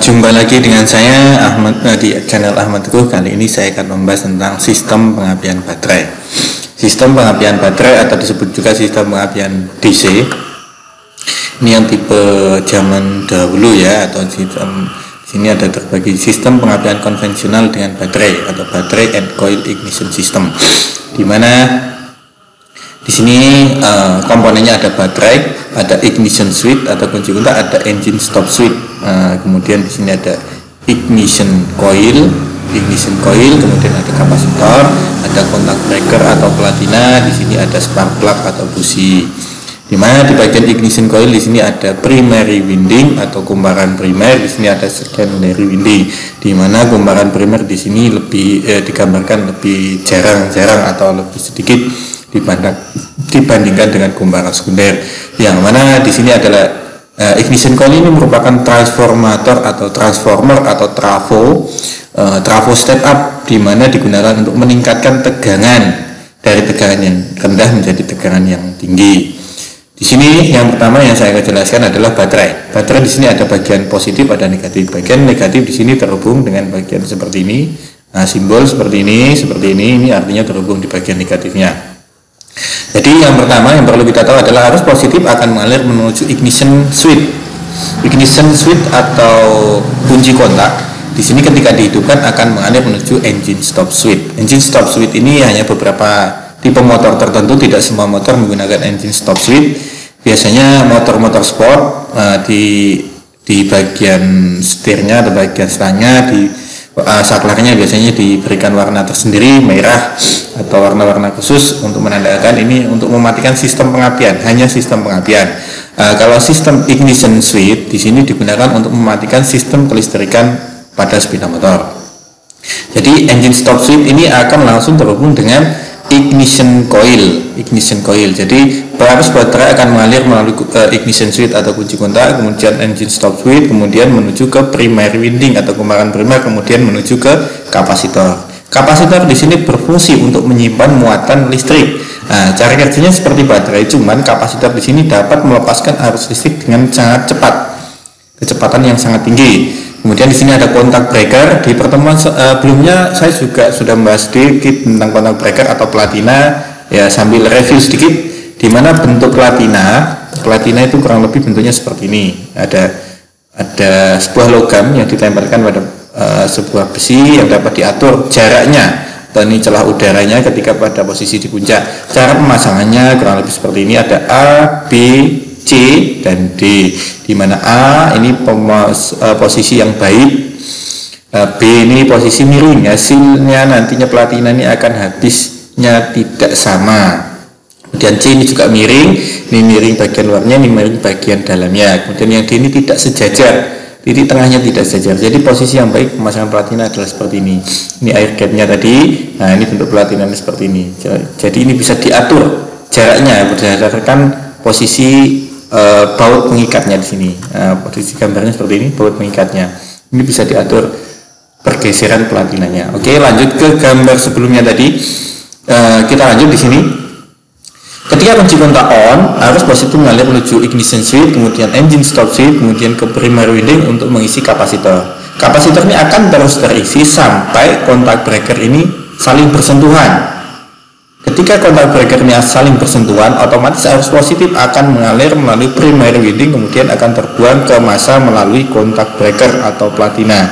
Jumpa lagi dengan saya Ahmad di channel Ahmad Teguh. Kali ini saya akan membahas tentang sistem pengapian baterai. Sistem pengapian baterai atau disebut juga sistem pengapian DC. Ini yang tipe zaman dahulu ya, atau sistem sini ada terbagi sistem pengapian konvensional dengan baterai atau baterai and coil ignition system. Dimana di sini komponennya ada baterai, ada ignition switch atau kunci kontak, ada engine stop switch. Kemudian di sini ada ignition coil, kemudian ada kapasitor, ada kontak breaker atau platina. Di sini ada spark plug atau busi. Di mana di bagian ignition coil di sini ada primary winding atau kumparan primer, di sini ada secondary winding. Di mana kumparan primer di sini lebih digambarkan lebih jarang atau lebih sedikit dibandingkan dengan kumparan sekunder. Yang mana di sini adalah ignition coil ini merupakan transformator atau transformer atau trafo step up, di mana digunakan untuk meningkatkan tegangan dari tegangan yang rendah menjadi tegangan yang tinggi. Di sini yang pertama yang saya akan jelaskan adalah baterai. Baterai di sini ada bagian positif, ada negatif. Bagian negatif di sini terhubung dengan bagian seperti ini. Nah, simbol seperti ini artinya terhubung di bagian negatifnya. Jadi yang pertama yang perlu kita tahu adalah arus positif akan mengalir menuju ignition switch. Ignition switch atau kunci kontak di sini ketika dihidupkan akan mengalir menuju engine stop switch. Engine stop switch ini hanya beberapa tipe motor tertentu, tidak semua motor menggunakan engine stop switch. Biasanya motor-motor sport di bagian setirnya atau bagian stangnya di saklarnya biasanya diberikan warna tersendiri, merah atau warna-warna khusus untuk menandakan ini untuk mematikan sistem pengapian, hanya sistem pengapian. Kalau sistem ignition switch di sini digunakan untuk mematikan sistem kelistrikan pada sepeda motor. Jadi engine stop switch ini akan langsung terhubung dengan ignition coil. Jadi arus baterai akan mengalir melalui ignition switch atau kunci kontak, kemudian engine stop switch, kemudian menuju ke primary winding atau kumparan primer, kemudian menuju ke kapasitor. Kapasitor di sini berfungsi untuk menyimpan muatan listrik. Nah, cara kerjanya seperti baterai, cuman kapasitor di sini dapat melepaskan arus listrik dengan sangat cepat, kecepatan yang sangat tinggi. Kemudian di sini ada kontak breaker. Di pertemuan sebelumnya saya juga sudah membahas sedikit tentang kontak breaker atau platina ya, sambil review sedikit di mana bentuk platina itu kurang lebih bentuknya seperti ini. Ada sebuah logam yang ditempelkan pada sebuah besi yang dapat diatur jaraknya atau ini celah udaranya ketika pada posisi di puncak. Cara pemasangannya kurang lebih seperti ini, ada A, B, C dan D, di mana A ini posisi yang baik, B ini posisi miring, hasilnya nantinya platina ini akan habisnya tidak sama. Kemudian C ini juga miring, ini miring bagian luarnya, ini miring bagian dalamnya. Kemudian yang D ini tidak sejajar, titik tengahnya tidak sejajar. Jadi posisi yang baik pemasangan platina adalah seperti ini. Ini air gapnya tadi, nah ini bentuk platina ini seperti ini. Jadi ini bisa diatur jaraknya berdasarkan posisi baut pengikatnya di sini. Posisi gambarnya seperti ini, baut pengikatnya. Ini bisa diatur pergeseran platinanya. Oke, lanjut ke gambar sebelumnya tadi. Kita lanjut di sini. Ketika kunci kontak on, arus positif mengalir menuju ignition switch, kemudian engine stop switch, kemudian ke primary winding untuk mengisi kapasitor. Kapasitor ini akan terus terisi sampai kontak breaker ini saling bersentuhan. Ketika kontak breaker ini saling bersentuhan, otomatis arus positif akan mengalir melalui primary winding, kemudian akan terbuang ke massa melalui kontak breaker atau platina.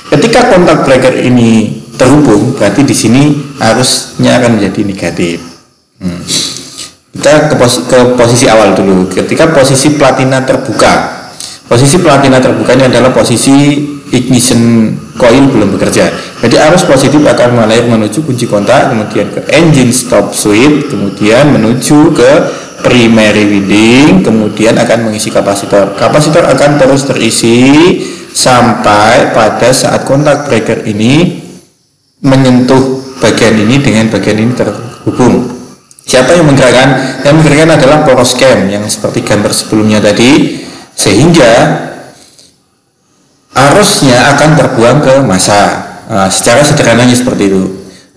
Ketika kontak breaker ini terhubung, berarti di sini arusnya akan menjadi negatif. Kita ke posisi awal dulu. Ketika posisi platina terbuka, posisi platina terbuka ini adalah posisi ignition coil belum bekerja. Jadi arus positif akan mengalir menuju kunci kontak, kemudian ke engine stop switch, kemudian menuju ke primary winding, kemudian akan mengisi kapasitor. Kapasitor akan terus terisi sampai pada saat kontak breaker ini menyentuh bagian ini dengan bagian ini terhubung. Siapa yang menggerakkan? Yang menggerakkan adalah poros cam yang seperti gambar sebelumnya tadi, sehingga arusnya akan terbuang ke massa. Secara sederhananya seperti itu.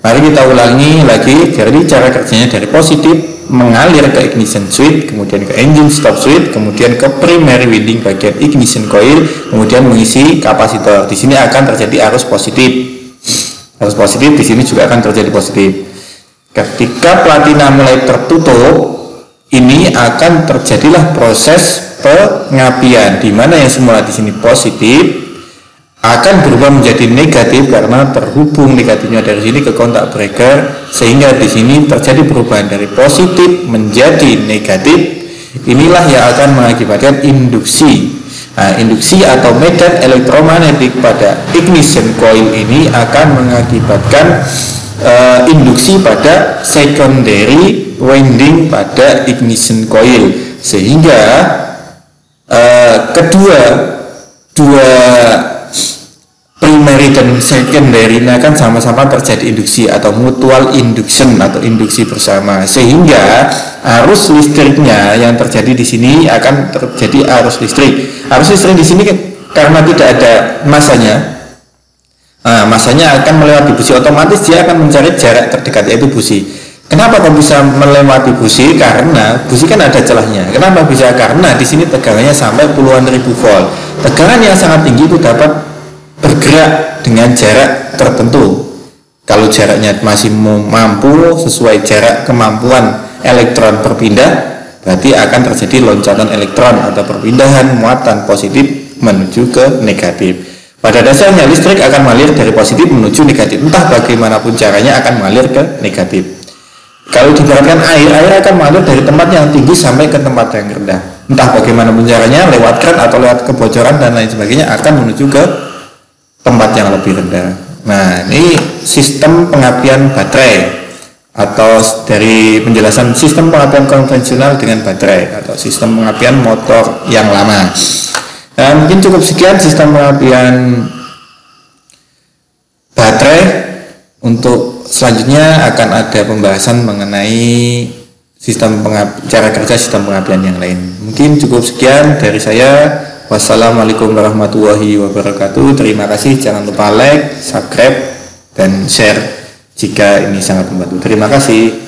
Mari kita ulangi lagi. Jadi cara kerjanya dari positif mengalir ke ignition switch, kemudian ke engine stop switch, kemudian ke primary winding bagian ignition coil, kemudian mengisi kapasitor. Di sini akan terjadi arus positif. Arus positif di sini juga akan terjadi positif. Ketika platina mulai tertutup, ini akan terjadilah proses pengapian, di mana yang semula di sini positif akan berubah menjadi negatif karena terhubung negatifnya dari sini ke kontak breaker, sehingga di sini terjadi perubahan dari positif menjadi negatif. Inilah yang akan mengakibatkan induksi. Nah, induksi atau medan elektromagnetik pada ignition coil ini akan mengakibatkan induksi pada secondary winding pada ignition coil, sehingga dua primary dan secondary ini akan sama-sama terjadi induksi atau mutual induction atau induksi bersama, sehingga arus listriknya yang terjadi di sini akan terjadi arus listrik. Arus listrik di sini karena tidak ada masanya, masanya akan melewati busi, otomatis dia akan mencari jarak terdekat yaitu busi. Kenapa kok bisa melewati busi? Karena busi kan ada celahnya. Kenapa bisa? Karena di sini tegangannya sampai puluhan ribu volt. Tegangan yang sangat tinggi itu dapat bergerak dengan jarak tertentu. Kalau jaraknya masih mampu sesuai jarak kemampuan elektron berpindah, berarti akan terjadi loncatan elektron atau perpindahan muatan positif menuju ke negatif. Pada dasarnya listrik akan mengalir dari positif menuju negatif, entah bagaimanapun caranya akan mengalir ke negatif. Kalau diibaratkan air akan mengalir dari tempat yang tinggi sampai ke tempat yang rendah, entah bagaimanapun caranya, lewat keran atau lewat kebocoran dan lain sebagainya, akan menuju ke tempat yang lebih rendah. Nah, ini sistem pengapian baterai, atau dari penjelasan sistem pengapian konvensional dengan baterai atau sistem pengapian motor yang lama. Nah, mungkin cukup sekian sistem pengapian baterai. Untuk selanjutnya akan ada pembahasan mengenai cara kerja sistem pengapian yang lain. Mungkin cukup sekian dari saya. Wassalamualaikum warahmatullahi wabarakatuh. Terima kasih. Jangan lupa like, subscribe, dan share jika ini sangat membantu. Terima kasih.